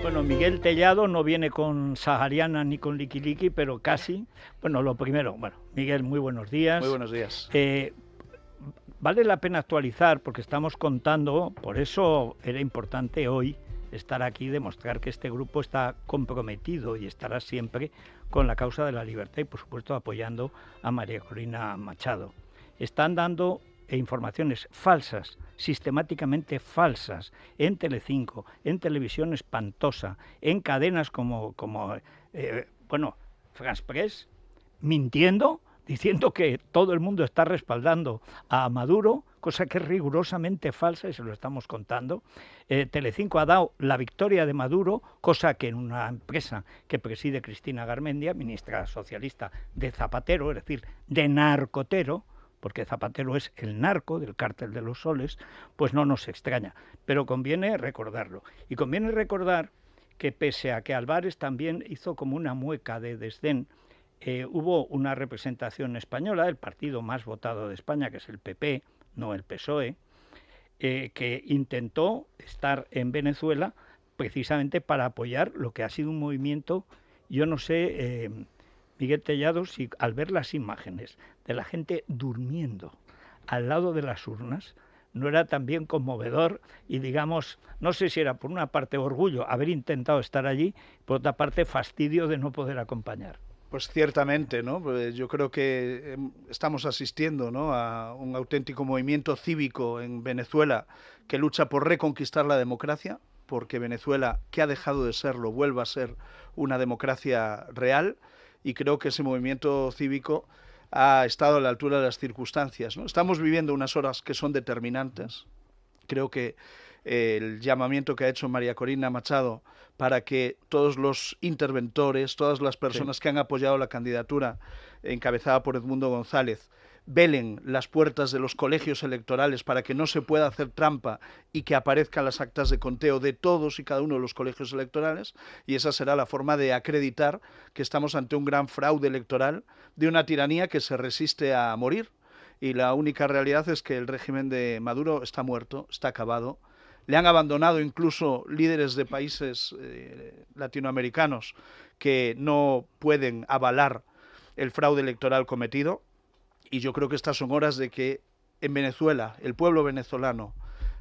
Bueno, Miguel Tellado no viene con Sahariana ni con Liki Liki, pero casi. Bueno, lo primero, Miguel, muy buenos Muy días. buenos días. Vale la pena actualizar porque estamos contando, por eso era importante hoy estar aquí y demostrar que este grupo está comprometido y estará siempre con la causa de la libertad y, por supuesto, apoyando a María Corina Machado. Están dando informaciones falsas, sistemáticamente falsas, en Telecinco, en Televisión Espantosa, en cadenas como France Press, mintiendo, diciendo que todo el mundo está respaldando a Maduro, cosa que es rigurosamente falsa y se lo estamos contando. Telecinco ha dado la victoria de Maduro, cosa que en una empresa que preside Cristina Garmendia, ministra socialista de Zapatero, es decir, de narcotero, porque Zapatero es el narco del cártel de los soles, pues no nos extraña. Pero conviene recordarlo. Y conviene recordar que pese a que Álvarez también hizo como una mueca de desdén, hubo una representación española, el partido más votado de España, que es el PP, no el PSOE, que intentó estar en Venezuela precisamente para apoyar lo que ha sido un movimiento, yo no sé, Miguel Tellado, si al ver las imágenes de la gente durmiendo al lado de las urnas, no era también conmovedor y, digamos, no sé si era por una parte orgullo haber intentado estar allí, por otra parte fastidio de no poder acompañar. Pues ciertamente, ¿no? Pues yo creo que estamos asistiendo, ¿no?, a un auténtico movimiento cívico en Venezuela que lucha por reconquistar la democracia, porque Venezuela, que ha dejado de serlo, vuelva a ser una democracia real, y creo que ese movimiento cívico ha estado a la altura de las circunstancias, ¿no? Estamos viviendo unas horas que son determinantes. Creo que el llamamiento que ha hecho María Corina Machado para que todos los interventores, todas las personas que han apoyado la candidatura encabezada por Edmundo González, velen las puertas de los colegios electorales para que no se pueda hacer trampa y que aparezcan las actas de conteo de todos y cada uno de los colegios electorales, y esa será la forma de acreditar que estamos ante un gran fraude electoral de una tiranía que se resiste a morir. Y la única realidad es que el régimen de Maduro está muerto, está acabado. Le han abandonado incluso líderes de países latinoamericanos que no pueden avalar el fraude electoral cometido. Y yo creo que estas son horas de que en Venezuela, el pueblo venezolano,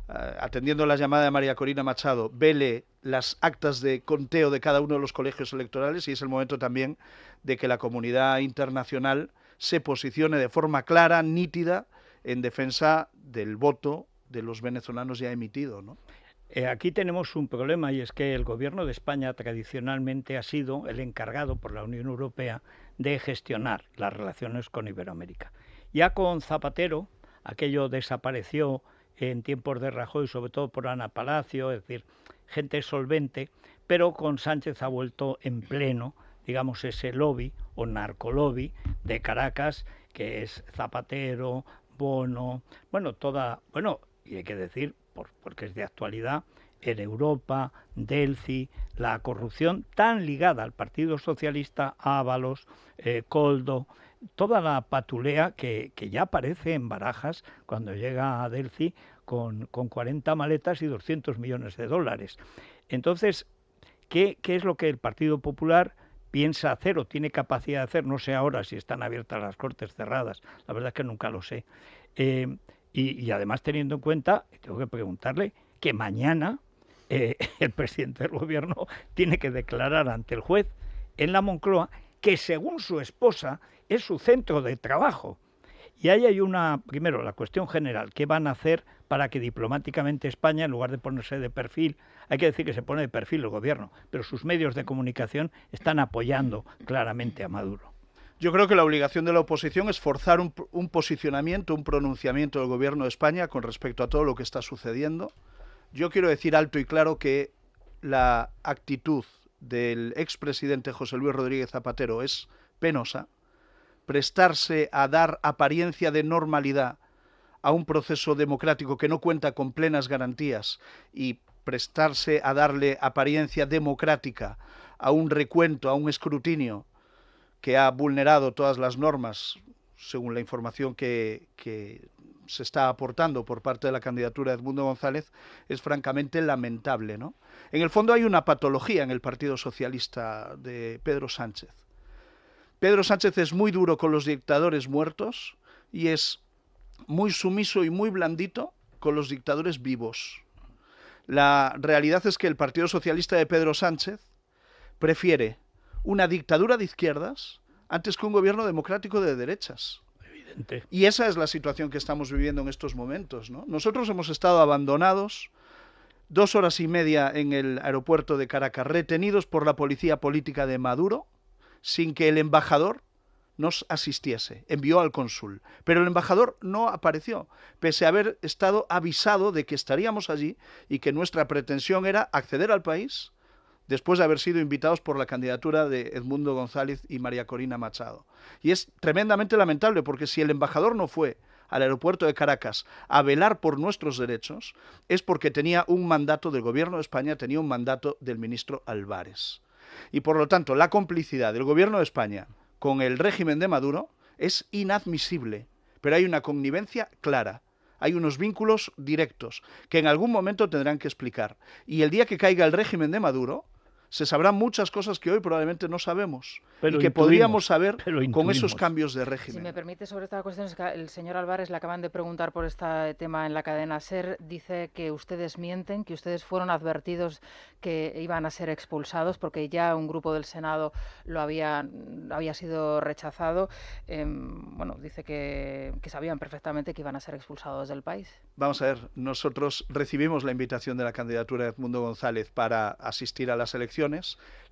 atendiendo la llamada de María Corina Machado, vele las actas de conteo de cada uno de los colegios electorales, y es el momento también de que la comunidad internacional se posicione de forma clara, nítida, en defensa del voto de los venezolanos ya emitido, ¿no? Aquí tenemos un problema, y es que el gobierno de España tradicionalmente ha sido el encargado por la Unión Europea de gestionar las relaciones con Iberoamérica. Ya con Zapatero, aquello desapareció en tiempos de Rajoy, sobre todo por Ana Palacio, es decir, gente solvente, pero con Sánchez ha vuelto en pleno, digamos, ese lobby o narcolobby de Caracas, que es Zapatero, Bono, y hay que decir, porque es de actualidad, en Europa, Delci, la corrupción tan ligada al Partido Socialista, Ábalos, Coldo, toda la patulea que ya aparece en Barajas cuando llega a Delci con 40 maletas y 200 millones de dólares. Entonces, ¿qué es lo que el Partido Popular piensa hacer o tiene capacidad de hacer? No sé ahora si están abiertas las Cortes cerradas, la verdad es que nunca lo sé. Y además teniendo en cuenta, tengo que preguntarle, que mañana el presidente del gobierno tiene que declarar ante el juez en la Moncloa que, según su esposa, es su centro de trabajo. Y ahí hay primero, la cuestión general: ¿qué van a hacer para que diplomáticamente España, en lugar de ponerse de perfil? Hay que decir que se pone de perfil el gobierno, pero sus medios de comunicación están apoyando claramente a Maduro. Yo creo que la obligación de la oposición es forzar un posicionamiento, un pronunciamiento del gobierno de España con respecto a todo lo que está sucediendo. Yo quiero decir alto y claro que la actitud del expresidente José Luis Rodríguez Zapatero es penosa. Prestarse a dar apariencia de normalidad a un proceso democrático que no cuenta con plenas garantías y prestarse a darle apariencia democrática a un recuento, a un escrutinio que ha vulnerado todas las normas, según la información que se está aportando por parte de la candidatura de Edmundo González es francamente lamentable, ¿no? En el fondo hay una patología en el Partido Socialista de Pedro Sánchez. Pedro Sánchez es muy duro con los dictadores muertos y es muy sumiso y muy blandito con los dictadores vivos. La realidad es que el Partido Socialista de Pedro Sánchez prefiere una dictadura de izquierdas antes que un gobierno democrático de derechas. Evidente. Y esa es la situación que estamos viviendo en estos momentos, ¿no? Nosotros hemos estado abandonados 2 horas y media en el aeropuerto de Caracas, retenidos por la policía política de Maduro, sin que el embajador nos asistiese, envió al cónsul, pero el embajador no apareció, pese a haber estado avisado de que estaríamos allí y que nuestra pretensión era acceder al país después de haber sido invitados por la candidatura de Edmundo González y María Corina Machado. Y es tremendamente lamentable, porque si el embajador no fue al aeropuerto de Caracas a velar por nuestros derechos, es porque tenía un mandato del gobierno de España, tenía un mandato del ministro Álvarez. Y por lo tanto, la complicidad del gobierno de España con el régimen de Maduro es inadmisible, pero hay una connivencia clara. Hay unos vínculos directos que en algún momento tendrán que explicar. Y el día que caiga el régimen de Maduro, se sabrán muchas cosas que hoy probablemente no sabemos y que podríamos saber con esos cambios de régimen. Si me permite, sobre esta cuestión, es que el señor Álvarez le acaban de preguntar por este tema en la cadena SER. Dice que ustedes mienten, que ustedes fueron advertidos que iban a ser expulsados porque ya un grupo del Senado había sido rechazado. Bueno, dice que sabían perfectamente que iban a ser expulsados del país. Vamos a ver, nosotros recibimos la invitación de la candidatura de Edmundo González para asistir a las elecciones,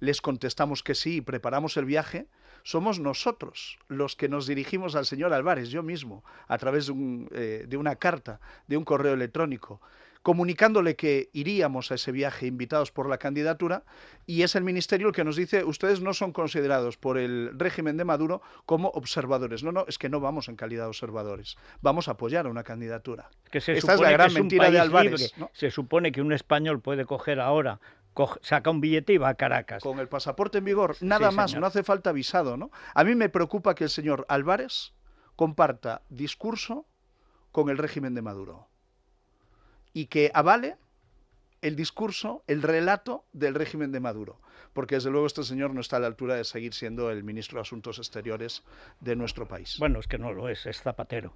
les contestamos que sí y preparamos el viaje. Somos nosotros los que nos dirigimos al señor Álvarez, yo mismo, a través de una carta, de un correo electrónico, comunicándole que iríamos a ese viaje invitados por la candidatura, y es el ministerio el que nos dice: ustedes no son considerados por el régimen de Maduro como observadores. No, es que no vamos en calidad de observadores, vamos a apoyar a una candidatura. Esta es la gran mentira de Álvarez, ¿no? Se supone que un español puede coger ahora, saca un billete y va a Caracas. Con el pasaporte en vigor, nada más, señor. No hace falta visado, ¿no? A mí me preocupa que el señor Álvarez comparta discurso con el régimen de Maduro y que avale el discurso, el relato del régimen de Maduro, porque desde luego este señor no está a la altura de seguir siendo el ministro de Asuntos Exteriores de nuestro país. Bueno, es que no lo es Zapatero.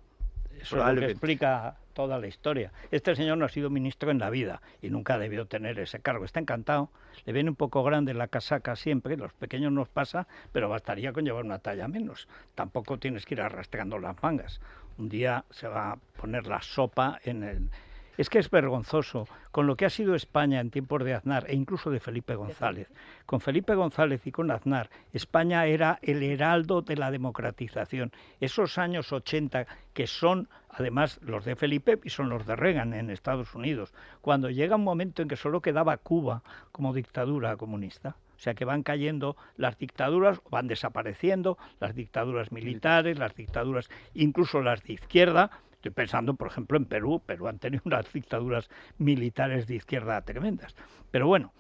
Eso es lo que explica toda la historia. Este señor no ha sido ministro en la vida y nunca debió tener ese cargo. Está encantado, le viene un poco grande la casaca siempre, los pequeños nos pasa, pero bastaría con llevar una talla menos. Tampoco tienes que ir arrastrando las mangas. Un día se va a poner la sopa en el... Es que es vergonzoso con lo que ha sido España en tiempos de Aznar e incluso de Felipe González. Con Felipe González y con Aznar, España era el heraldo de la democratización. Esos años 80 que son además los de Felipe y son los de Reagan en Estados Unidos, cuando llega un momento en que solo quedaba Cuba como dictadura comunista. O sea que van cayendo las dictaduras, van desapareciendo las dictaduras militares, las dictaduras, incluso las de izquierda. Estoy pensando, por ejemplo, en Perú. Perú han tenido unas dictaduras militares de izquierda tremendas. Pero bueno,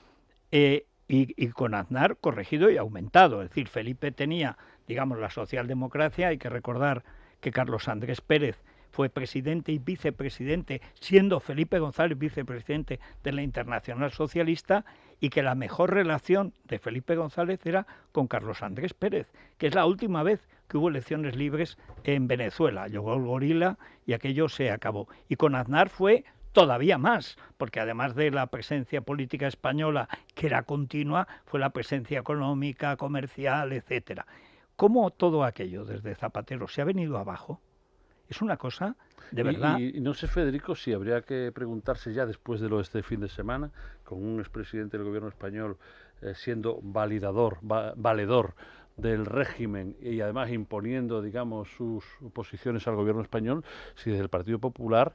y con Aznar corregido y aumentado. Es decir, Felipe tenía, digamos, la socialdemocracia. Hay que recordar que Carlos Andrés Pérez fue presidente y vicepresidente, siendo Felipe González vicepresidente de la Internacional Socialista, y que la mejor relación de Felipe González era con Carlos Andrés Pérez, que es la última vez que hubo elecciones libres en Venezuela. Llegó el gorila y aquello se acabó. Y con Aznar fue todavía más, porque además de la presencia política española, que era continua, fue la presencia económica, comercial, etcétera. ¿Cómo todo aquello desde Zapatero se ha venido abajo? Es una cosa de verdad. Y no sé, Federico, si habría que preguntarse ya después de lo de este fin de semana, con un expresidente del gobierno español siendo valedor del régimen y además imponiendo, digamos, sus posiciones al gobierno español, si desde el Partido Popular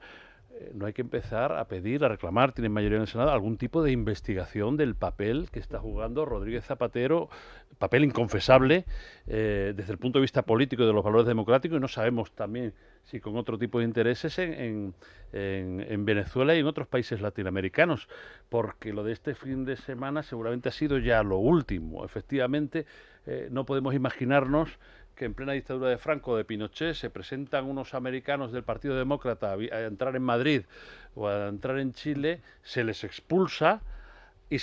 no hay que empezar a pedir, a reclamar, tienen mayoría en el Senado, algún tipo de investigación del papel que está jugando Rodríguez Zapatero, papel inconfesable desde el punto de vista político y de los valores democráticos, y no sabemos también si con otro tipo de intereses en Venezuela y en otros países latinoamericanos, porque lo de este fin de semana seguramente ha sido ya lo último. Efectivamente, no podemos imaginarnos que en plena dictadura de Franco, de Pinochet, se presentan unos americanos del Partido Demócrata a entrar en Madrid o a entrar en Chile, se les expulsa y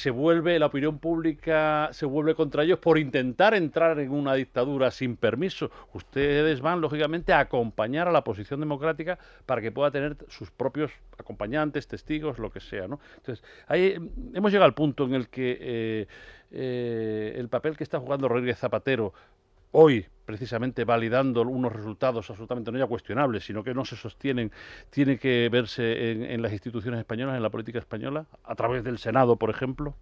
la opinión pública se vuelve contra ellos por intentar entrar en una dictadura sin permiso. Ustedes van, lógicamente, a acompañar a la oposición democrática para que pueda tener sus propios acompañantes, testigos, lo que sea, ¿no? Entonces, ahí hemos llegado al punto en el que el papel que está jugando Rodríguez Zapatero hoy, precisamente validando unos resultados absolutamente no ya cuestionables, sino que no se sostienen, tiene que verse en las instituciones españolas, en la política española, a través del Senado, por ejemplo.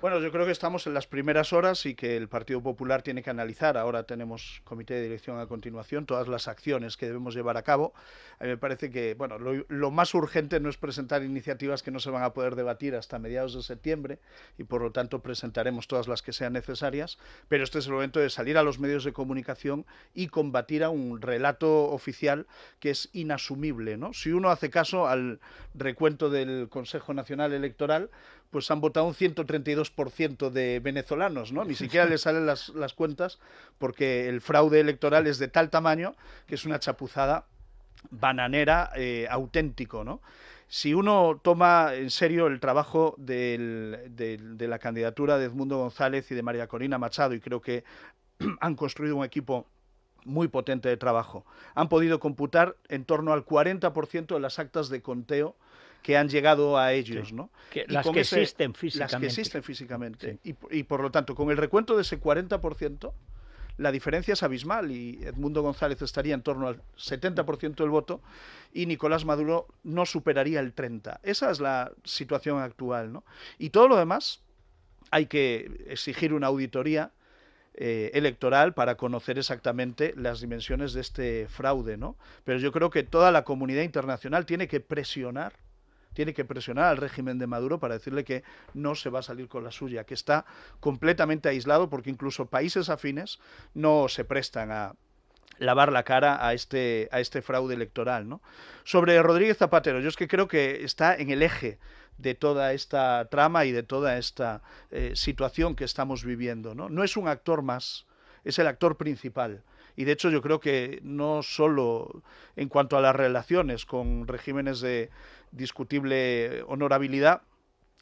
Bueno, yo creo que estamos en las primeras horas y que el Partido Popular tiene que analizar. Ahora tenemos comité de dirección a continuación, todas las acciones que debemos llevar a cabo. A mí me parece que bueno, lo más urgente no es presentar iniciativas que no se van a poder debatir hasta mediados de septiembre y por lo tanto presentaremos todas las que sean necesarias, pero este es el momento de salir a los medios de comunicación y combatir a un relato oficial que es inasumible, ¿no? Si uno hace caso al recuento del Consejo Nacional Electoral, pues han votado un 132% de venezolanos, ¿no? Ni siquiera les salen las cuentas porque el fraude electoral es de tal tamaño que es una chapuzada bananera auténtico, ¿no? Si uno toma en serio el trabajo de la candidatura de Edmundo González y de María Corina Machado, y creo que han construido un equipo muy potente de trabajo, han podido computar en torno al 40% de las actas de conteo que han llegado a ellos, sí, ¿no? Las que existen físicamente. Las que existen físicamente. Sí. Y por lo tanto, con el recuento de ese 40%, la diferencia es abismal y Edmundo González estaría en torno al 70% del voto y Nicolás Maduro no superaría el 30%. Esa es la situación actual, ¿no? Y todo lo demás hay que exigir una auditoría electoral para conocer exactamente las dimensiones de este fraude, ¿no? Pero yo creo que toda la comunidad internacional tiene que presionar al régimen de Maduro para decirle que no se va a salir con la suya, que está completamente aislado porque incluso países afines no se prestan a lavar la cara a este fraude electoral, ¿no? Sobre Rodríguez Zapatero, yo es que creo que está en el eje de toda esta trama y de toda esta situación que estamos viviendo, ¿no? No es un actor más, es el actor principal. Y de hecho yo creo que no solo en cuanto a las relaciones con regímenes de discutible honorabilidad,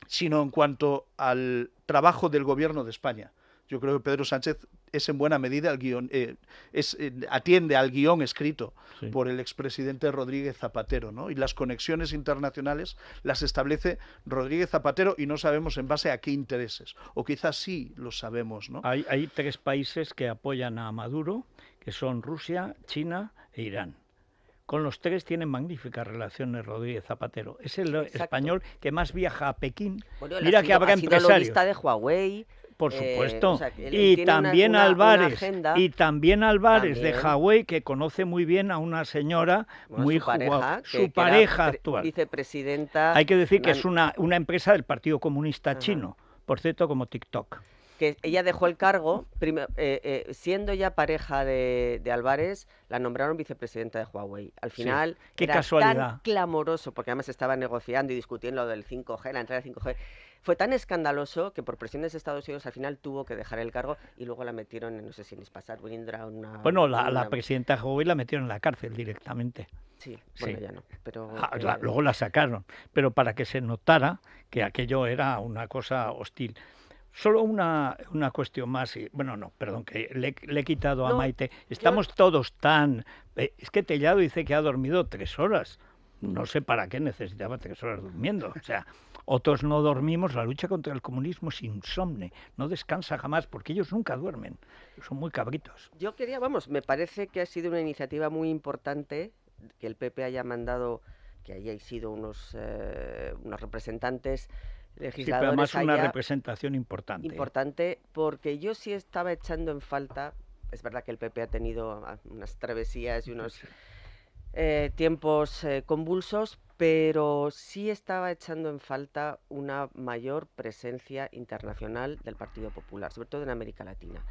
sino en cuanto al trabajo del gobierno de España. Yo creo que Pedro Sánchez es en buena medida atiende al guión escrito por el expresidente Rodríguez Zapatero, ¿no? Y las conexiones internacionales las establece Rodríguez Zapatero y no sabemos en base a qué intereses, o quizás sí lo sabemos, ¿no? Hay 3 países que apoyan a Maduro, que son Rusia, China e Irán. Con los 3 tienen magníficas relaciones Rodríguez Zapatero. Es el español que más viaja a Pekín. Bueno, Mira que habrá empresarios. lobista de Huawei. Por supuesto. O sea, y también Álvarez. Y también Álvarez también. de Huawei, que conoce muy bien a una señora muy su pareja actual. Vicepresidenta. Hay que decir que es una empresa del Partido Comunista Chino, por cierto, como TikTok. Que ella dejó el cargo, siendo ya pareja de Álvarez, la nombraron vicepresidenta de Huawei. Al final, qué era casualidad. tan clamoroso, porque además estaban negociando y discutiendo lo del 5G, la entrada del 5G. Fue tan escandaloso que por presiones de Estados Unidos al final tuvo que dejar el cargo y luego la metieron, no sé si en Ispasar, Bueno, la presidenta Huawei la metieron en la cárcel directamente. Sí, bueno, ya no. Pero, luego la sacaron, pero para que se notara que aquello era una cosa hostil. Solo una cuestión más, bueno, no, perdón, que le he quitado a Maite. Estamos todos tan... Es que Tellado dice que ha dormido 3 horas. No sé para qué necesitaba 3 horas durmiendo. O sea, otros no dormimos. La lucha contra el comunismo es insomne, no descansa jamás, porque ellos nunca duermen. Son muy cabritos. Yo quería, me parece que ha sido una iniciativa muy importante que el PP haya mandado, que hayáis sido unos representantes legisladores. Sí, pero además una representación importante. Importante, porque yo sí estaba echando en falta, es verdad que el PP ha tenido unas travesías y unos tiempos convulsos, pero sí estaba echando en falta una mayor presencia internacional del Partido Popular, sobre todo en América Latina.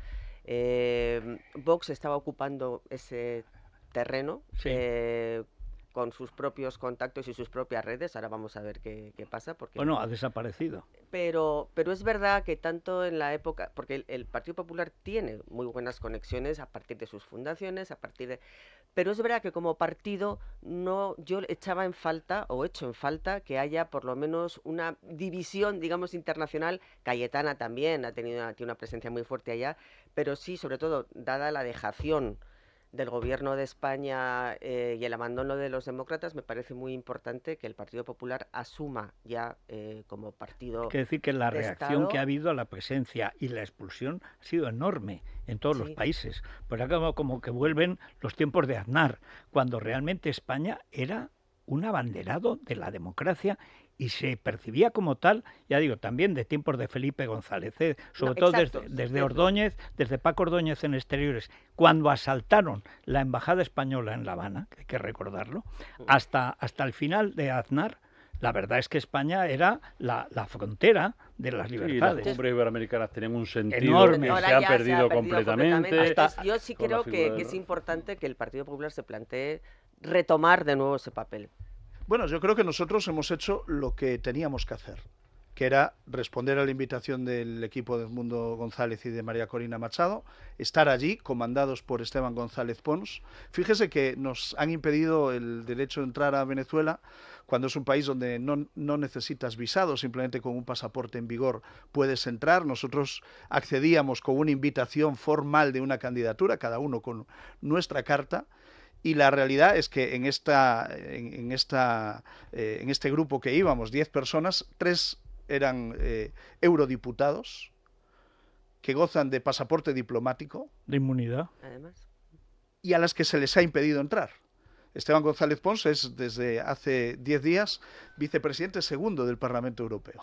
Vox estaba ocupando ese terreno. Sí. con sus propios contactos y sus propias redes. Ahora vamos a ver qué pasa. Porque... Bueno, ha desaparecido. Pero es verdad que tanto en la época, porque el Partido Popular tiene muy buenas conexiones a partir de sus fundaciones, pero es verdad que como partido yo echaba en falta, o echo en falta, que haya por lo menos una división, digamos, internacional. Cayetana también tiene una presencia muy fuerte allá, pero sí, sobre todo, dada la dejación del gobierno de España y el abandono de los demócratas, me parece muy importante que el Partido Popular asuma ya como partido. Hay que decir que la de reacción Estado. que ha habido a la presencia y la expulsión ha sido enorme en todos los Sí. países. Pues acá como que vuelven los tiempos de Aznar, cuando realmente España era un abanderado de la democracia y se percibía como tal, ya digo, también de tiempos de Felipe González, sobre todo exacto, desde Ordóñez, desde Paco Ordóñez en Exteriores, cuando asaltaron la embajada española en La Habana, que hay que recordarlo, hasta el final de Aznar. La verdad es que España era la frontera de las Sí, las libertades. cumbres iberoamericanas tenían un sentido Enorme. que Ahora se ha ya perdido completamente. Entonces, yo sí con la creo figura que de- es importante que el Partido Popular se plantee retomar de nuevo ese papel. Bueno, yo creo que nosotros hemos hecho lo que teníamos que hacer, que era responder a la invitación del equipo de Edmundo González y de María Corina Machado, estar allí, comandados por Esteban González Pons. Fíjese que nos han impedido el derecho de entrar a Venezuela cuando es un país donde no necesitas visado, simplemente con un pasaporte en vigor puedes entrar. Nosotros accedíamos con una invitación formal de una candidatura, cada uno con nuestra carta. Y la realidad es que en este grupo que íbamos, 10 personas, 3 eran eurodiputados que gozan de pasaporte diplomático De inmunidad. Además, y a las que se les ha impedido entrar. Esteban González Pons es desde hace 10 días vicepresidente segundo del Parlamento Europeo.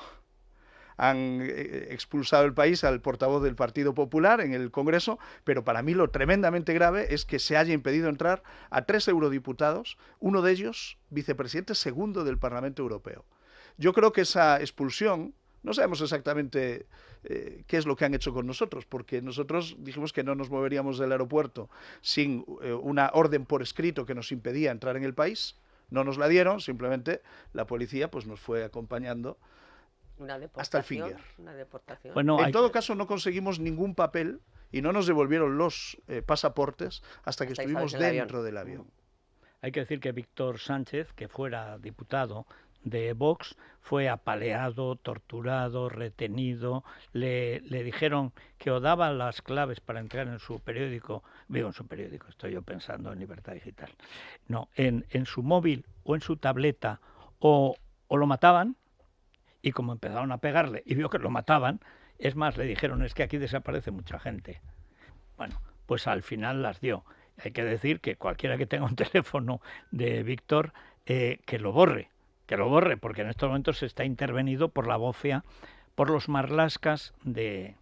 Han expulsado del país al portavoz del Partido Popular en el Congreso, pero para mí lo tremendamente grave es que se haya impedido entrar a 3 eurodiputados, uno de ellos vicepresidente segundo del Parlamento Europeo. Yo creo que esa expulsión, no sabemos exactamente qué es lo que han hecho con nosotros, porque nosotros dijimos que no nos moveríamos del aeropuerto sin una orden por escrito que nos impedía entrar en el país. No nos la dieron, simplemente la policía pues nos fue acompañando hasta el Finger. una deportación. Bueno, En todo caso, no conseguimos ningún papel y no nos devolvieron los pasaportes hasta que Hasta estuvimos en el avión. dentro del avión. hay que decir que Víctor Sánchez, que fuera diputado de Vox, fue apaleado, torturado, retenido. Le dijeron que o daba las claves para entrar en su periódico, estoy yo pensando en Libertad Digital, no, en su móvil o en su tableta, o lo mataban, y como empezaron a pegarle y vio que lo mataban, es más, le dijeron, es que aquí desaparece mucha gente. Bueno, pues al final las dio. Hay que decir que cualquiera que tenga un teléfono de Víctor, que lo borre, porque en estos momentos se está intervenido por la bofia, por los marlascas de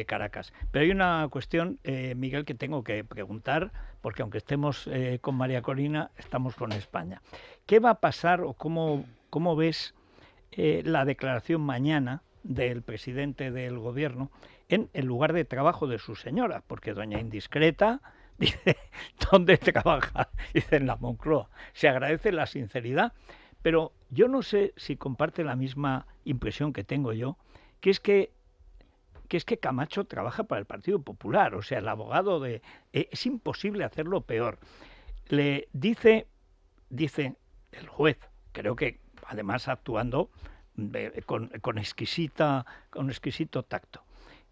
Caracas. Pero hay una cuestión, Miguel, que tengo que preguntar, porque aunque estemos con María Corina, estamos con España. ¿Qué va a pasar o cómo ves la declaración mañana del presidente del gobierno en el lugar de trabajo de su señora? Porque doña Indiscreta dice, ¿dónde trabaja? Dice, en la Moncloa. Se agradece la sinceridad, pero yo no sé si comparte la misma impresión que tengo yo, que es que Camacho trabaja para el Partido Popular, o sea, el abogado de... es imposible hacerlo peor. Le dice el juez, creo que además actuando con exquisito tacto,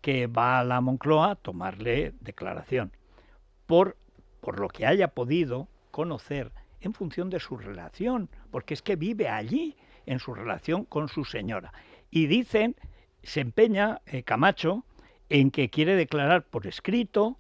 que va a la Moncloa a tomarle declaración por lo que haya podido conocer en función de su relación, porque es que vive allí en su relación con su señora. Y dicen, se empeña Camacho en que quiere declarar por escrito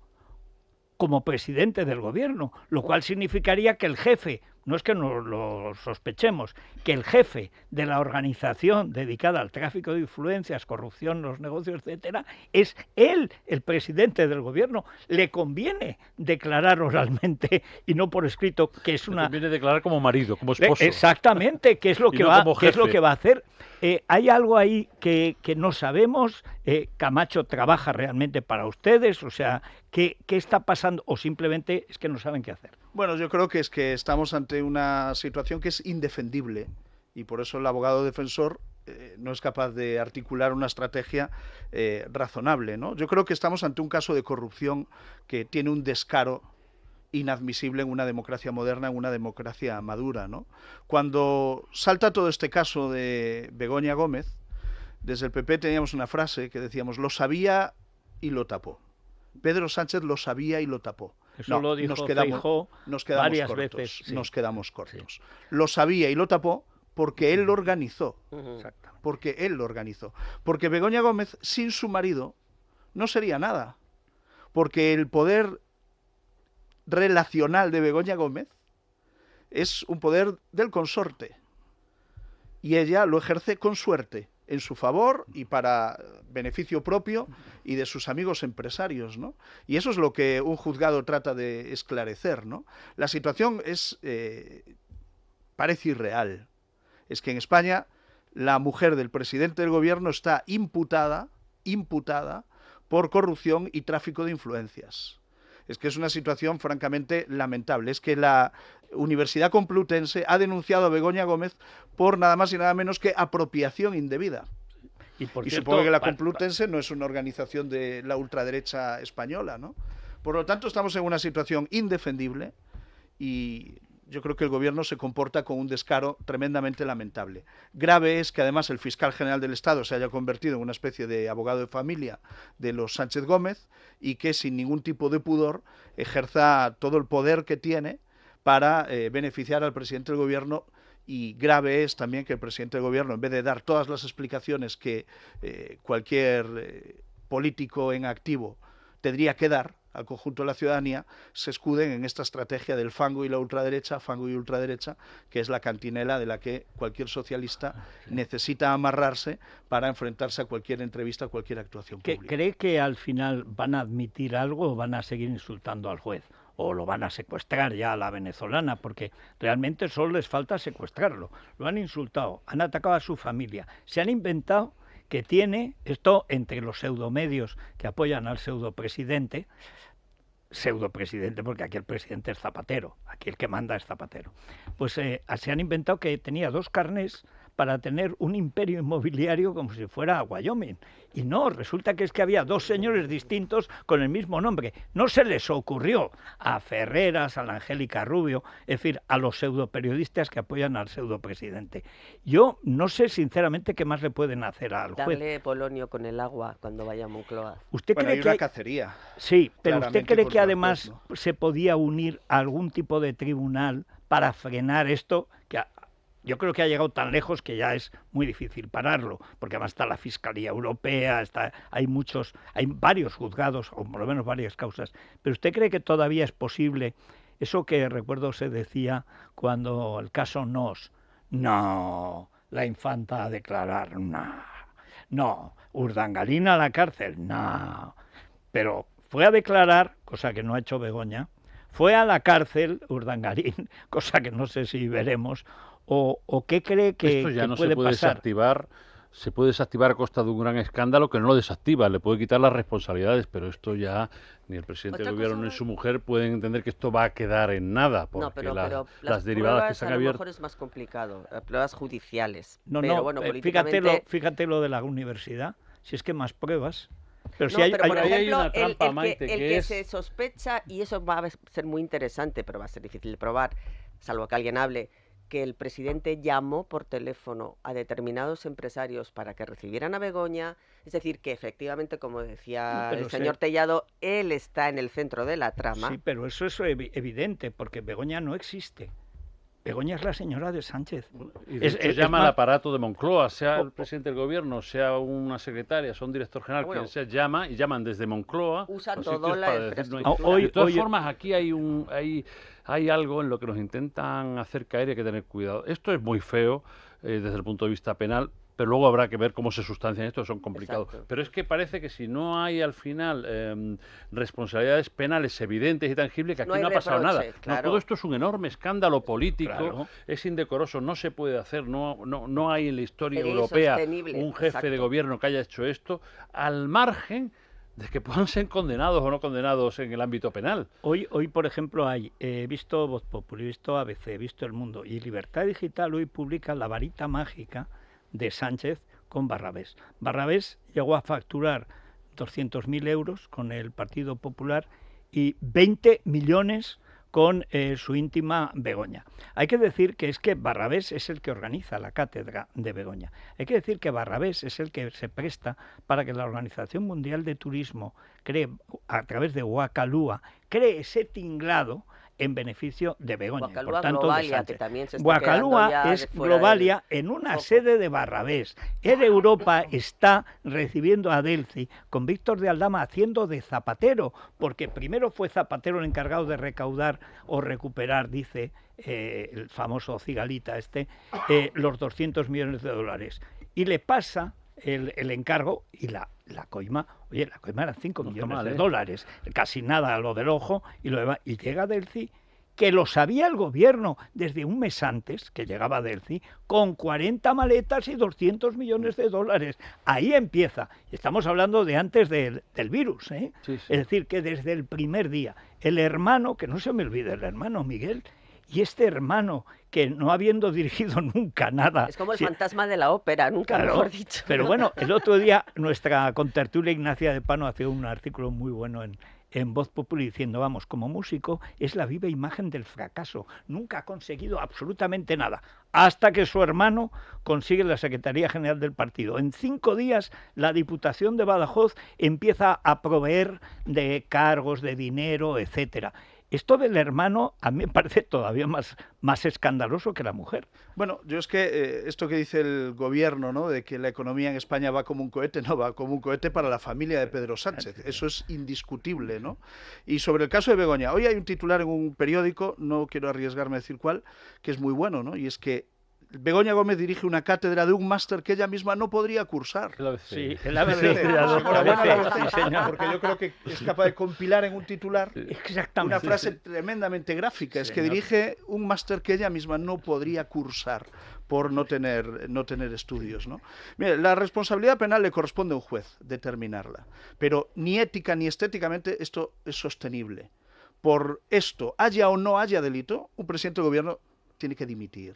como presidente del gobierno, lo cual significaría que el jefe, no es que no lo sospechemos, que el jefe de la organización dedicada al tráfico de influencias, corrupción, los negocios, etcétera, es él, el presidente del gobierno. Le conviene declarar oralmente y no por escrito, que es una... Le conviene declarar como marido, como esposo. Exactamente, que es lo Y que no va, como que es lo jefe. que va a hacer. Hay algo ahí que no sabemos. Camacho trabaja realmente para ustedes, o sea, ¿qué está pasando? O simplemente es que no saben qué hacer. Bueno, yo creo que es que estamos ante una situación que es indefendible y por eso el abogado defensor no es capaz de articular una estrategia razonable, ¿no? Yo creo que estamos ante un caso de corrupción que tiene un descaro inadmisible en una democracia moderna, en una democracia madura, ¿no? Cuando salta todo este caso de Begoña Gómez, desde el PP teníamos una frase que decíamos, lo sabía y lo tapó. Pedro Sánchez lo sabía y lo tapó. Eso lo dijo Feijóo varias cortos, veces. Sí. Nos quedamos cortos. Sí. Lo sabía y lo tapó porque él lo organizó. Exactamente. Porque él lo organizó. Porque Begoña Gómez, sin su marido, no sería nada. Porque el poder relacional de Begoña Gómez es un poder del consorte. Y ella lo ejerce con suerte, en su favor y para beneficio propio y de sus amigos empresarios, ¿no? Y eso es lo que un juzgado trata de esclarecer, ¿no? La situación parece irreal. Es que en España la mujer del presidente del gobierno está imputada por corrupción y tráfico de influencias. Es que es una situación francamente lamentable. Es que la Universidad Complutense ha denunciado a Begoña Gómez por nada más y nada menos que apropiación indebida. Y supongo que la Complutense no es una organización de la ultraderecha española, ¿no? Por lo tanto, estamos en una situación indefendible y yo creo que el gobierno se comporta con un descaro tremendamente lamentable. Grave es que además el fiscal general del Estado se haya convertido en una especie de abogado de familia de los Sánchez Gómez y que sin ningún tipo de pudor ejerza todo el poder que tiene para beneficiar al presidente del gobierno. Y grave es también que el presidente del gobierno, en vez de dar todas las explicaciones que cualquier político en activo tendría que dar al conjunto de la ciudadanía, se escuden en esta estrategia del fango y la ultraderecha, que es la cantinela de la que cualquier socialista necesita amarrarse para enfrentarse a cualquier entrevista, a cualquier actuación pública. ¿Cree que al final van a admitir algo o van a seguir insultando al juez? ¿O lo van a secuestrar ya a la venezolana? Porque realmente solo les falta secuestrarlo. Lo han insultado, han atacado a su familia, se han inventado que tiene, esto entre los pseudomedios que apoyan al pseudopresidente porque aquí el presidente es Zapatero, aquí el que manda es Zapatero, pues se han inventado que tenía 2 carnés para tener un imperio inmobiliario como si fuera Wyoming. Y no, resulta que es que había 2 señores distintos con el mismo nombre. No se les ocurrió a Ferreras, a la Angélica Rubio, es decir, a los pseudoperiodistas que apoyan al pseudopresidente. Yo no sé sinceramente qué más le pueden hacer al juez. Darle polonio con el agua cuando vaya a Moncloa. ¿Usted cree hay una cacería. Sí, pero ¿usted cree que además se podía unir a algún tipo de tribunal para frenar esto? Yo creo que ha llegado tan lejos que ya es muy difícil pararlo, porque además está la Fiscalía Europea, hay varios juzgados, o por lo menos varias causas. Pero ¿usted cree que todavía es posible eso que recuerdo se decía cuando el caso Nos? No, la infanta a declarar, no, Urdangarín a la cárcel, no. Pero fue a declarar, cosa que no ha hecho Begoña, fue a la cárcel Urdangarín, cosa que no sé si veremos. ¿O qué cree que esto ya no puede se puede pasar? Desactivar? Se puede desactivar a costa de un gran escándalo que no lo desactiva, le puede quitar las responsabilidades, pero esto ya ni el presidente del gobierno ni su mujer pueden entender que esto va a quedar en nada, porque pero las derivadas que se han abierto... A lo mejor es más complicado, pruebas judiciales. No, bueno, fíjate lo de la universidad, si es que más pruebas. Pero por ejemplo, hay una trampa, Maite, el que se sospecha, y eso va a ser muy interesante, pero va a ser difícil de probar, salvo que alguien hable, que el presidente llamó por teléfono a determinados empresarios para que recibieran a Begoña, es decir, que efectivamente, como decía el señor Tellado, él está en el centro de la trama. Sí, pero eso es evidente, porque Begoña no existe. Begoña es la señora de Sánchez. Y de hecho llama al aparato de Moncloa, sea el presidente del gobierno, sea una secretaria, sea un director general, quien sea, llaman desde Moncloa. Usa todo la infraestructura. De todas formas, aquí hay algo en lo que nos intentan hacer caer y hay que tener cuidado. Esto es muy feo desde el punto de vista penal, pero luego habrá que ver cómo se sustancian esto, son complicados. Exacto. Pero es que parece que si no hay al final responsabilidades penales evidentes y tangibles, que aquí no ha pasado nada. Claro. No, todo esto es un enorme escándalo político, es indecoroso, no se puede hacer, no hay en la historia europea un jefe de gobierno que haya hecho esto, al margen de que puedan ser condenados o no condenados en el ámbito penal. Hoy por ejemplo, he visto Voz Populi, he visto ABC, he visto El Mundo, y Libertad Digital hoy publica La varita mágica de Sánchez con Barrabés. Barrabés llegó a facturar 200.000 euros con el Partido Popular y 20 millones con su íntima Begoña. Hay que decir que es que Barrabés es el que organiza la cátedra de Begoña. Hay que decir que Barrabés es el que se presta para que la Organización Mundial de Turismo cree, a través de Guacalúa, cree ese tinglado en beneficio de Begoña. Guacalúa, por tanto, Globalia, de Sánchez. que también se está Guacalúa quedando ya es fuera Globalia del en una foco. sede de Barrabés. Air Europa está recibiendo a Delci con Víctor de Aldama haciendo de Zapatero, porque primero fue Zapatero el encargado de recaudar o recuperar, dice el famoso cigalita los 200 millones de dólares. Y le pasa el encargo y la coima, oye, la coima eran 5 No está millones mal, de ¿eh? dólares, casi nada a lo del ojo, y lo demás. Y llega Delci, que lo sabía el gobierno desde un mes antes, que llegaba Delci, con 40 maletas y 200 millones de dólares. Ahí empieza. Y estamos hablando de antes del virus, ¿eh? Sí, sí. Es decir, que desde el primer día, el hermano, que no se me olvide, el hermano Miguel, y este hermano, que no habiendo dirigido nunca nada... Es como el si- fantasma de la ópera, nunca Claro, mejor dicho. pero bueno, el otro día nuestra contertulia Ignacia de Pano hacía un artículo muy bueno en Voz Populi diciendo, vamos, como músico es la viva imagen del fracaso, nunca ha conseguido absolutamente nada, hasta que su hermano consigue la Secretaría General del partido. En 5 días la Diputación de Badajoz empieza a proveer de cargos, de dinero, etcétera. Esto del hermano a mí me parece todavía más escandaloso que la mujer. Bueno, yo es que esto que dice el gobierno, ¿no?, de que la economía en España va como un cohete, no, va como un cohete para la familia de Pedro Sánchez. Eso es indiscutible, ¿no? Y sobre el caso de Begoña, hoy hay un titular en un periódico, no quiero arriesgarme a decir cuál, que es muy bueno, ¿no? Y es que Begoña Gómez dirige una cátedra de un máster que ella misma no podría cursar. El ABC. Sí, el ABC, Enhorabuena al ABC, sí, señor. porque yo creo que es capaz de compilar en un titular Exactamente. una frase tremendamente gráfica. Es que Señor. dirige un máster que ella misma no podría cursar por no tener estudios, ¿no? Mire, la responsabilidad penal le corresponde a un juez determinarla, pero ni ética ni estéticamente esto es sostenible. Por esto, haya o no haya delito, un presidente de gobierno tiene que dimitir.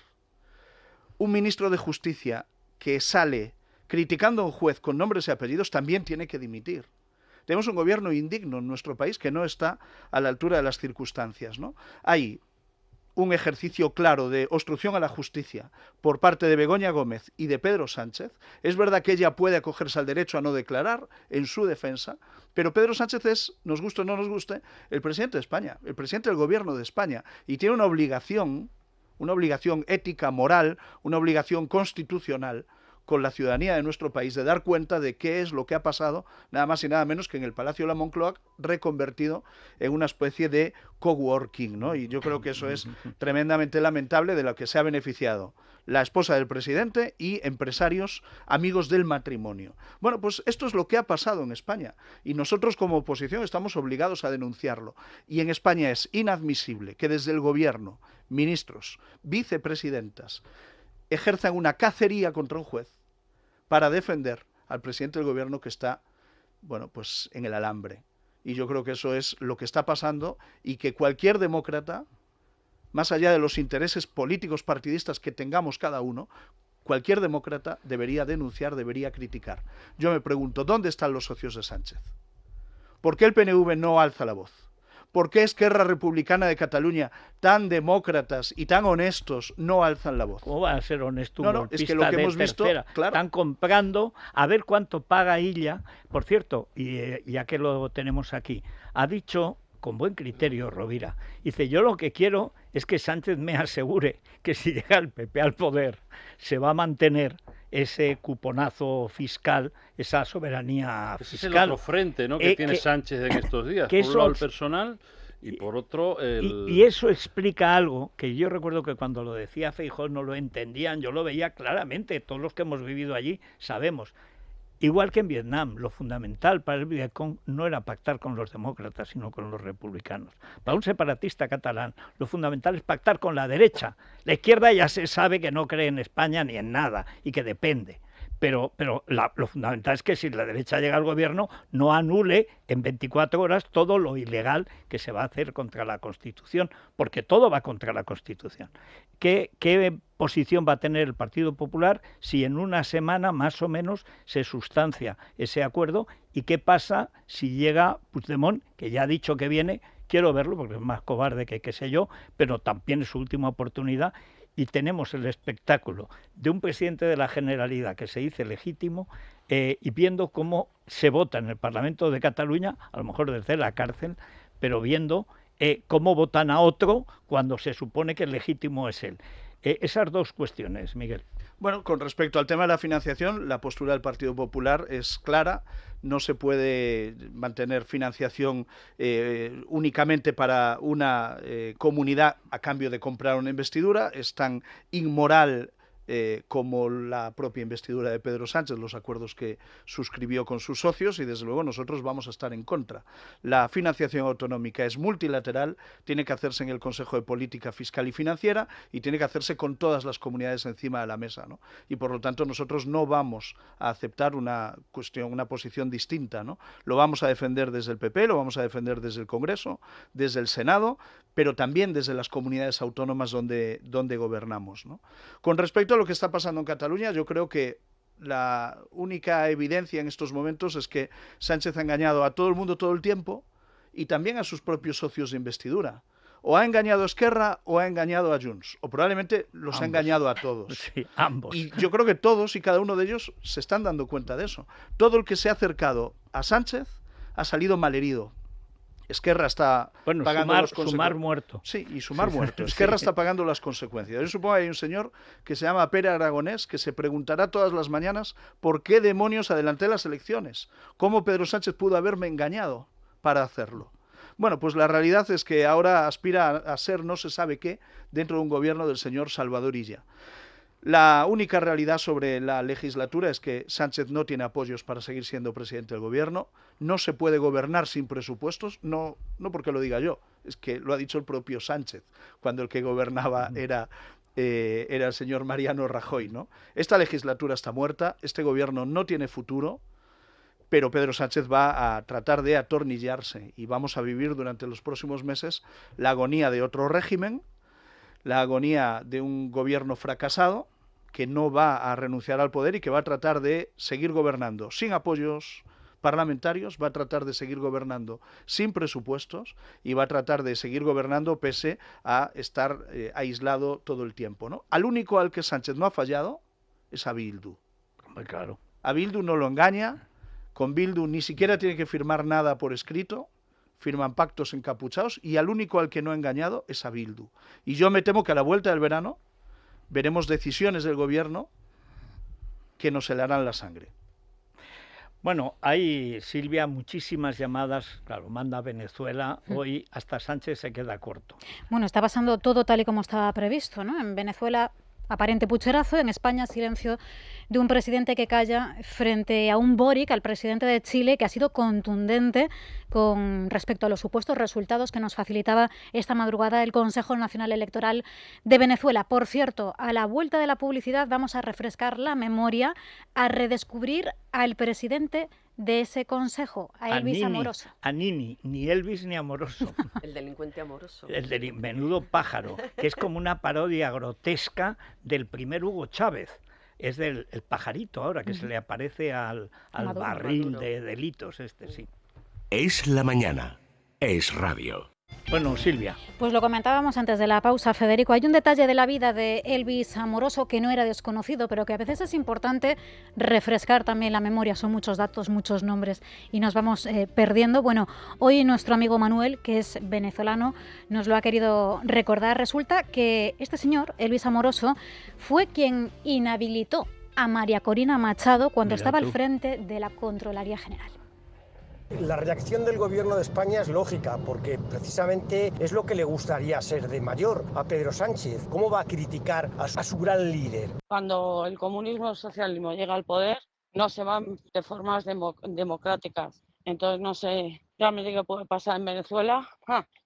Un ministro de Justicia que sale criticando a un juez con nombres y apellidos también tiene que dimitir. Tenemos un gobierno indigno en nuestro país que no está a la altura de las circunstancias, ¿no? Hay un ejercicio claro de obstrucción a la justicia por parte de Begoña Gómez y de Pedro Sánchez. Es verdad que ella puede acogerse al derecho a no declarar en su defensa, pero Pedro Sánchez es, nos guste o no nos guste, el presidente de España, el presidente del gobierno de España, y tiene una obligación ética, moral, una obligación constitucional con la ciudadanía de nuestro país de dar cuenta de qué es lo que ha pasado, nada más y nada menos que en el Palacio de la Moncloa, reconvertido en una especie de coworking, ¿no? Y yo creo que eso es tremendamente lamentable, de lo que se ha beneficiado la esposa del presidente y empresarios amigos del matrimonio. Bueno, pues esto es lo que ha pasado en España y nosotros como oposición estamos obligados a denunciarlo. Y en España es inadmisible que desde el gobierno, ministros, vicepresidentas, ejerzan una cacería contra un juez para defender al presidente del gobierno que está, bueno, pues en el alambre. Y yo creo que eso es lo que está pasando y que cualquier demócrata, más allá de los intereses políticos partidistas que tengamos cada uno, cualquier demócrata debería denunciar, debería criticar. Yo me pregunto, ¿dónde están los socios de Sánchez? ¿Por qué el PNV no alza la voz? ¿Por qué Esquerra Republicana de Cataluña, tan demócratas y tan honestos, no alzan la voz? ¿Cómo va a ser honesto un No, no, golpista es que lo que de hemos visto, tercera? claro. Están comprando a ver cuánto paga ella. Por cierto, y ya que lo tenemos aquí, ha dicho con buen criterio Rovira, dice, yo lo que quiero es que Sánchez me asegure que si llega el PP al poder se va a mantener ese cuponazo fiscal, esa soberanía Ese es el fiscal. otro frente, ¿no?, que tiene que- Sánchez en estos días. que Por un lado el eso- personal y por otro el... Y eso explica algo que yo recuerdo que cuando lo decía Feijóo no lo entendían, yo lo veía claramente, todos los que hemos vivido allí sabemos. Igual que en Vietnam, lo fundamental para el Vietcong no era pactar con los demócratas, sino con los republicanos. Para un separatista catalán, lo fundamental es pactar con la derecha. La izquierda ya se sabe que no cree en España ni en nada y que depende. pero lo fundamental es que si la derecha llega al gobierno no anule en 24 horas todo lo ilegal que se va a hacer contra la Constitución, porque todo va contra la Constitución. ¿Qué posición va a tener el Partido Popular si en una semana más o menos se sustancia ese acuerdo? ¿Y qué pasa si llega Puigdemont, que ya ha dicho que viene? Quiero verlo porque es más cobarde que qué sé yo, pero también es su última oportunidad. Y tenemos el espectáculo de un presidente de la Generalidad que se dice legítimo y viendo cómo se vota en el Parlamento de Cataluña, a lo mejor desde la cárcel, pero viendo cómo votan a otro cuando se supone que el legítimo es él. Esas dos cuestiones, Miguel. Bueno, con respecto al tema de la financiación, la postura del Partido Popular es clara. No se puede mantener financiación únicamente para una comunidad a cambio de comprar una investidura. Es tan inmoral como la propia investidura de Pedro Sánchez, los acuerdos que suscribió con sus socios, y desde luego nosotros vamos a estar en contra. La financiación autonómica es multilateral, tiene que hacerse en el Consejo de Política Fiscal y Financiera y tiene que hacerse con todas las comunidades encima de la mesa, ¿no? Y por lo tanto nosotros no vamos a aceptar una posición distinta, ¿no? Lo vamos a defender desde el PP, lo vamos a defender desde el Congreso, desde el Senado, pero también desde las comunidades autónomas donde gobernamos, ¿no? Con respecto a lo que está pasando en Cataluña, yo creo que la única evidencia en estos momentos es que Sánchez ha engañado a todo el mundo todo el tiempo y también a sus propios socios de investidura. O ha engañado a Esquerra o ha engañado a Junts, o probablemente los ha engañado a todos. Sí, ambos. Y yo creo que todos y cada uno de ellos se están dando cuenta de eso. Todo el que se ha acercado a Sánchez ha salido malherido. Esquerra está pagando las consecuencias. Sumar muerto. Sí, y sumar muerto. Esquerra está pagando las consecuencias. Yo supongo que hay un señor que se llama Pere Aragonés que se preguntará todas las mañanas por qué demonios adelanté las elecciones. ¿Cómo Pedro Sánchez pudo haberme engañado para hacerlo? Bueno, pues la realidad es que ahora aspira a ser no se sabe qué dentro de un gobierno del señor Salvador Illa. La única realidad sobre la legislatura es que Sánchez no tiene apoyos para seguir siendo presidente del gobierno, no se puede gobernar sin presupuestos, no porque lo diga yo, es que lo ha dicho el propio Sánchez, cuando el que gobernaba era el señor Mariano Rajoy, ¿no? Esta legislatura está muerta, este gobierno no tiene futuro, pero Pedro Sánchez va a tratar de atornillarse y vamos a vivir durante los próximos meses la agonía de otro régimen, la agonía de un gobierno fracasado que no va a renunciar al poder y que va a tratar de seguir gobernando sin apoyos parlamentarios, va a tratar de seguir gobernando sin presupuestos y va a tratar de seguir gobernando pese a estar aislado todo el tiempo, ¿no? Al único al que Sánchez no ha fallado es a Bildu. Muy claro. A Bildu no lo engaña, con Bildu ni siquiera tiene que firmar nada por escrito, firman pactos encapuchados y al único al que no ha engañado es a Bildu. Y yo me temo que a la vuelta del verano veremos decisiones del gobierno que nos helarán la sangre. Bueno, hay, Silvia, muchísimas llamadas, claro, manda Venezuela, hoy hasta Sánchez se queda corto. Bueno, está pasando todo tal y como estaba previsto, ¿no? En Venezuela, aparente pucherazo, en España silencio de un presidente que calla frente a un Boric, al presidente de Chile, que ha sido contundente con respecto a los supuestos resultados que nos facilitaba esta madrugada el Consejo Nacional Electoral de Venezuela. Por cierto, a la vuelta de la publicidad vamos a refrescar la memoria, a redescubrir al presidente de ese consejo, a Elvis Amoroso. A Nini, ni Elvis ni Amoroso. El delincuente amoroso. El del menudo pájaro, que es como una parodia grotesca del primer Hugo Chávez. Es del el pajarito ahora que se le aparece al barril de delitos sí. Es la mañana, es radio. Bueno, Silvia. Pues lo comentábamos antes de la pausa, Federico. Hay un detalle de la vida de Elvis Amoroso que no era desconocido, pero que a veces es importante refrescar también la memoria. Son muchos datos, muchos nombres y nos vamos perdiendo. Bueno, hoy nuestro amigo Manuel, que es venezolano, nos lo ha querido recordar. Resulta que este señor, Elvis Amoroso, fue quien inhabilitó a María Corina Machado cuando estaba al frente de la Contraloría General. La reacción del gobierno de España es lógica, porque precisamente es lo que le gustaría ser de mayor a Pedro Sánchez. ¿Cómo va a criticar a su gran líder? Cuando el comunismo o el socialismo llega al poder, no se van de formas democráticas. Entonces no sé realmente qué puede pasar en Venezuela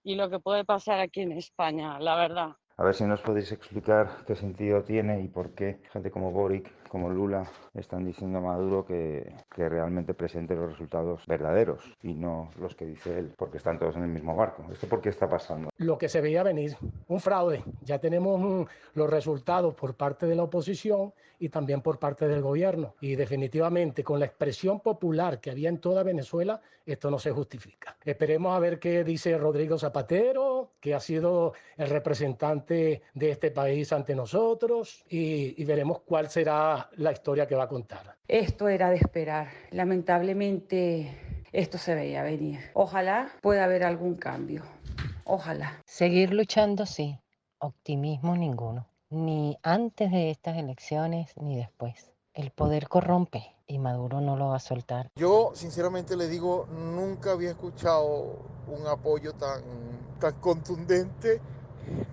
y lo que puede pasar aquí en España, la verdad. A ver si nos podéis explicar qué sentido tiene y por qué gente como Boric, como Lula, están diciendo a Maduro que realmente presente los resultados verdaderos y no los que dice él, porque están todos en el mismo barco. ¿Esto por qué está pasando? Lo que se veía venir, un fraude. Ya tenemos los resultados por parte de la oposición y también por parte del gobierno. Y definitivamente con la expresión popular que había en toda Venezuela, esto no se justifica. Esperemos a ver qué dice Rodrigo Zapatero, que ha sido el representante de este país ante nosotros, y veremos cuál será la historia que va a contar. Esto era de esperar. Lamentablemente esto se veía venir. Ojalá pueda haber algún cambio. Ojalá. Seguir luchando, sí. Optimismo ninguno. Ni antes de estas elecciones ni después. El poder corrompe y Maduro no lo va a soltar. Yo sinceramente le digo, nunca había escuchado un apoyo tan contundente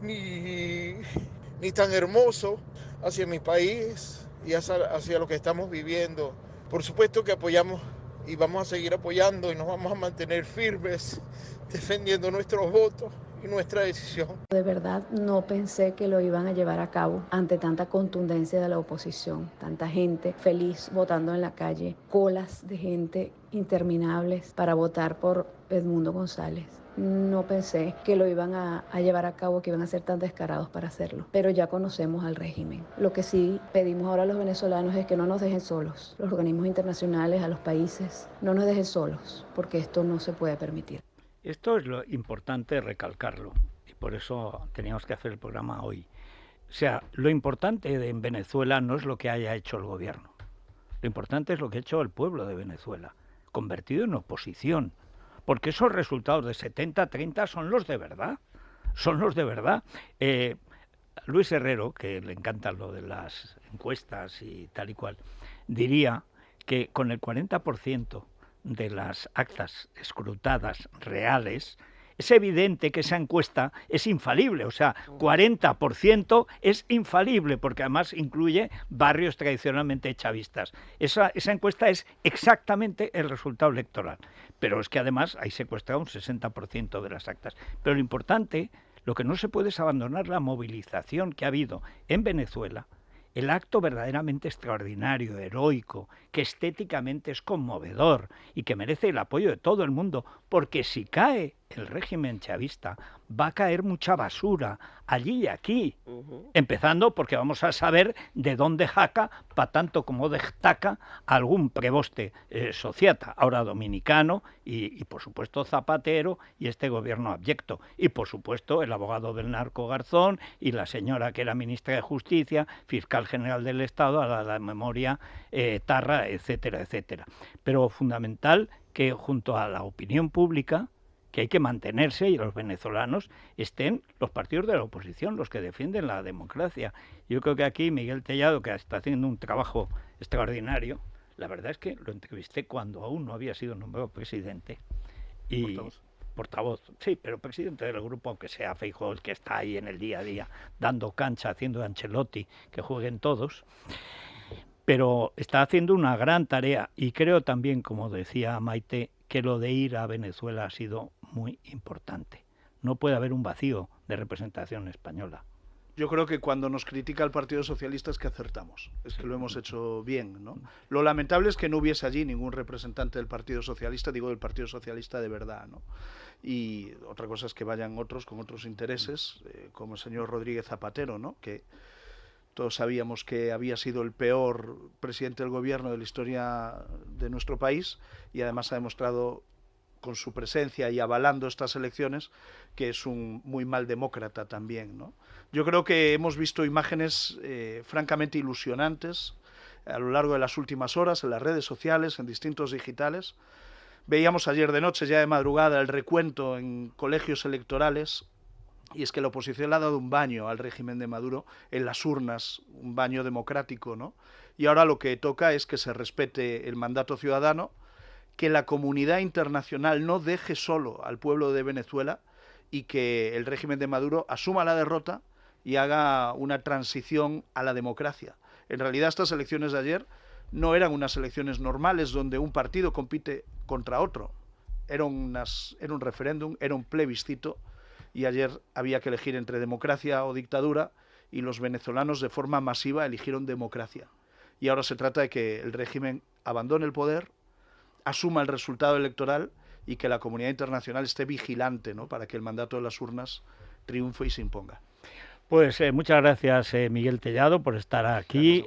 ni tan hermoso hacia mi país y hacia lo que estamos viviendo. Por supuesto que apoyamos y vamos a seguir apoyando y nos vamos a mantener firmes defendiendo nuestros votos y nuestra decisión. De verdad no pensé que lo iban a llevar a cabo ante tanta contundencia de la oposición, tanta gente feliz votando en la calle, colas de gente interminables para votar por Edmundo González. No pensé que lo iban a llevar a cabo, que iban a ser tan descarados para hacerlo, pero ya conocemos al régimen. Lo que sí pedimos ahora a los venezolanos es que no nos dejen solos, los organismos internacionales, a los países, no nos dejen solos, porque esto no se puede permitir. Esto es lo importante recalcarlo, y por eso teníamos que hacer el programa hoy. O sea, lo importante en Venezuela no es lo que haya hecho el gobierno, lo importante es lo que ha hecho el pueblo de Venezuela, convertido en oposición. Porque esos resultados de 70-30 son los de verdad, son los de verdad. Luis Herrero, que le encanta lo de las encuestas y tal y cual, diría que con el 40% de las actas escrutadas reales, es evidente que esa encuesta es infalible, o sea, 40% es infalible, porque además incluye barrios tradicionalmente chavistas. Esa encuesta es exactamente el resultado electoral, pero es que además hay secuestrado un 60% de las actas. Pero lo importante, lo que no se puede es abandonar la movilización que ha habido en Venezuela, el acto verdaderamente extraordinario, heroico, que estéticamente es conmovedor y que merece el apoyo de todo el mundo, porque si cae el régimen chavista, va a caer mucha basura allí y aquí, empezando porque vamos a saber de dónde jaca, para tanto como destaca algún preboste sociata, ahora dominicano, y por supuesto Zapatero y este gobierno abyecto, y por supuesto el abogado del narco Garzón y la señora que era ministra de Justicia, fiscal general del Estado, a la memoria Tarra, etcétera, etcétera. Pero fundamental que junto a la opinión pública, que hay que mantenerse y los venezolanos estén los partidos de la oposición, los que defienden la democracia. Yo creo que aquí Miguel Tellado, que está haciendo un trabajo extraordinario, la verdad es que lo entrevisté cuando aún no había sido nombrado presidente. Y portavoz, sí, pero presidente del grupo, aunque sea Feijóo el que está ahí en el día a día, dando cancha, haciendo de Ancelotti, que jueguen todos. Pero está haciendo una gran tarea y creo también, como decía Maite, que lo de ir a Venezuela ha sido muy importante. No puede haber un vacío de representación española. Yo creo que cuando nos critica el Partido Socialista es que acertamos, es que lo hemos hecho bien, ¿no? Lo lamentable es que no hubiese allí ningún representante del Partido Socialista, digo del Partido Socialista de verdad, ¿no? Y otra cosa es que vayan otros con otros intereses, como el señor Rodríguez Zapatero, ¿no? Que todos sabíamos que había sido el peor presidente del gobierno de la historia de nuestro país y además ha demostrado con su presencia y avalando estas elecciones que es un muy mal demócrata también, ¿no? Yo creo que hemos visto imágenes francamente ilusionantes a lo largo de las últimas horas en las redes sociales, en distintos digitales. Veíamos ayer de noche, ya de madrugada, el recuento en colegios electorales. Y es que la oposición le ha dado un baño al régimen de Maduro en las urnas, un baño democrático, ¿no? Y ahora lo que toca es que se respete el mandato ciudadano, que la comunidad internacional no deje solo al pueblo de Venezuela y que el régimen de Maduro asuma la derrota y haga una transición a la democracia. En realidad estas elecciones de ayer no eran unas elecciones normales donde un partido compite contra otro. Era un referéndum, era un plebiscito y ayer había que elegir entre democracia o dictadura, y los venezolanos de forma masiva eligieron democracia. Y ahora se trata de que el régimen abandone el poder, asuma el resultado electoral y que la comunidad internacional esté vigilante, ¿no?, para que el mandato de las urnas triunfe y se imponga. Pues muchas gracias, Miguel Tellado, por estar aquí.